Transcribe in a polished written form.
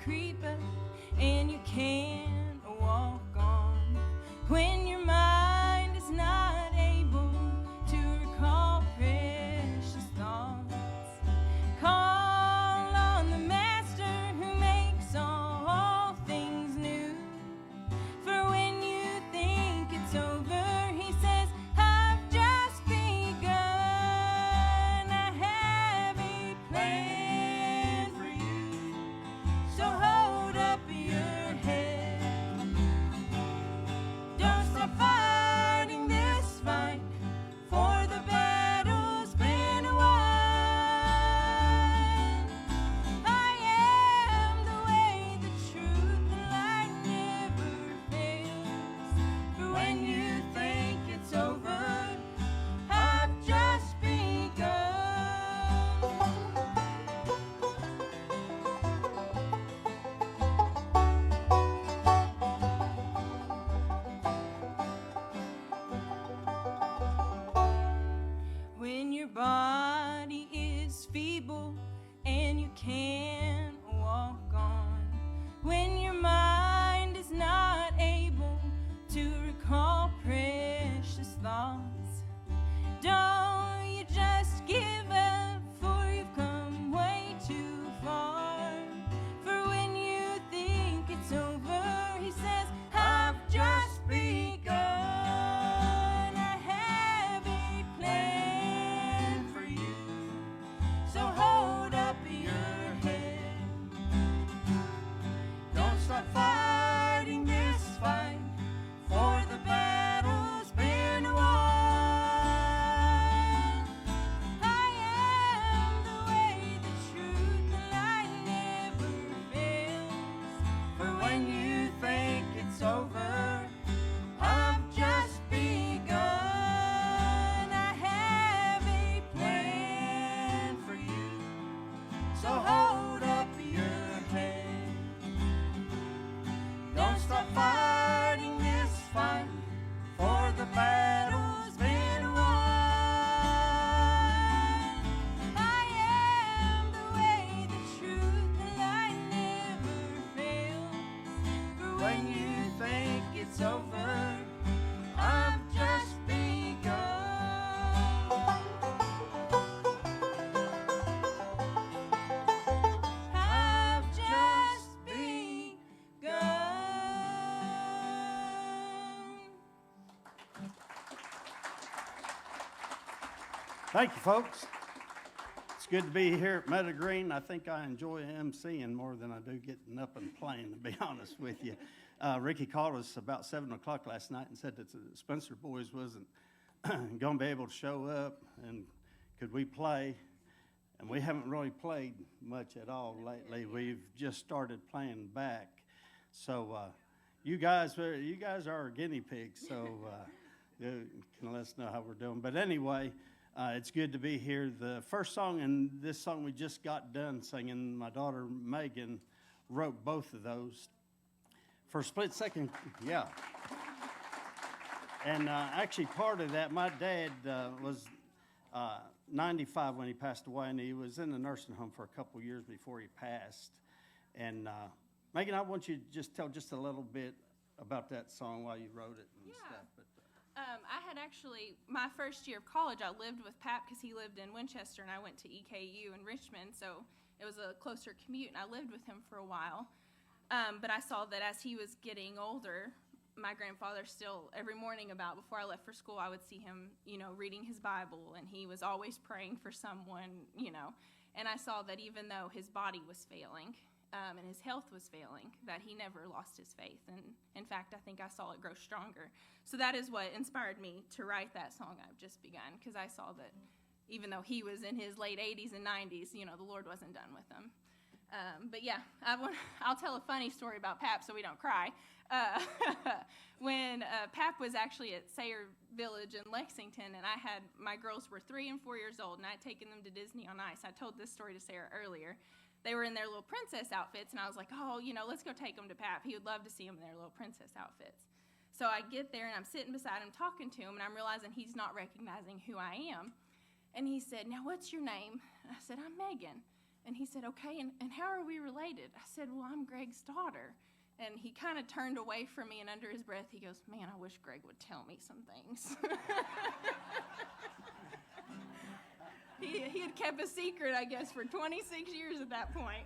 creep up and you can't walk on. When your mind is not able to recall precious thoughts, call on the Master who makes all things new. For when you think it's over, he says, I've just begun. I have a plan for you, so hold up your head. Don't stop fighting this fight, for the battle's been won. I am the way, the truth, the light never fails. For when you think it's over, I've just begun. When your body is feeble and you can't walk on, when your mind is not able to recall precious thoughts, don't you just give up, for you've come way too far. For when you think it's over, he says, I've just begun. I have a plan for you, so hold up your head. Don't stop fighting this fight, for the battle's been won. I am the way, the truth, the light never fails. For when you think it's over, I've just begun. I have a plan for you, so hold up your head. Don't stop fighting this fight, for the battle's been won. I am the way, the truth, the light never fails. For when you think it's over, I've just begun. I've just begun. Thank you, folks. It's good to be here at Meadowgreen. I think I enjoy emceeing more than I do getting up and playing, to be honest with you. Ricky called us about 7 o'clock last night and said that the Spencer boys wasn't going to be able to show up, and could we play? And we haven't really played much at all lately. We've just started playing back. So you guys are our guinea pigs, so you can let us know how we're doing. But anyway, it's good to be here. The first song and this song we just got done singing, my daughter Megan wrote both of those. For a split second, yeah. And actually part of that, my dad was 95 when he passed away, and he was in the nursing home for a couple years before he passed. And Megan, I want you to just tell just a little bit about that song, why you wrote it and stuff. But, I had actually, my first year of college, I lived with Pat because he lived in Winchester, and I went to EKU in Richmond, so it was a closer commute, and I lived with him for a while. But I saw that as he was getting older, my grandfather still, every morning before I left for school, I would see him, reading his Bible, and he was always praying for someone, and I saw that even though his body was failing, and his health was failing, that he never lost his faith. And in fact, I think I saw it grow stronger. So that is what inspired me to write that song, I've Just Begun, because I saw that even though he was in his late 80s and 90s, the Lord wasn't done with him. But yeah, I'll tell a funny story about Pap so we don't cry. When Pap was actually at Sayre Village in Lexington, and my girls were 3 and 4 years old, and I'd taken them to Disney on Ice. I told this story to Sarah earlier. They were in their little princess outfits, and I was like, let's go take them to Pap. He would love to see them in their little princess outfits. So I get there, and I'm sitting beside him talking to him, and I'm realizing he's not recognizing who I am. And he said, now, what's your name? And I said, I'm Megan. And he said, okay, and how are we related? I said, well, I'm Greg's daughter. And he kind of turned away from me, and under his breath, he goes, man, I wish Greg would tell me some things. He had kept a secret, I guess, for 26 years at that point.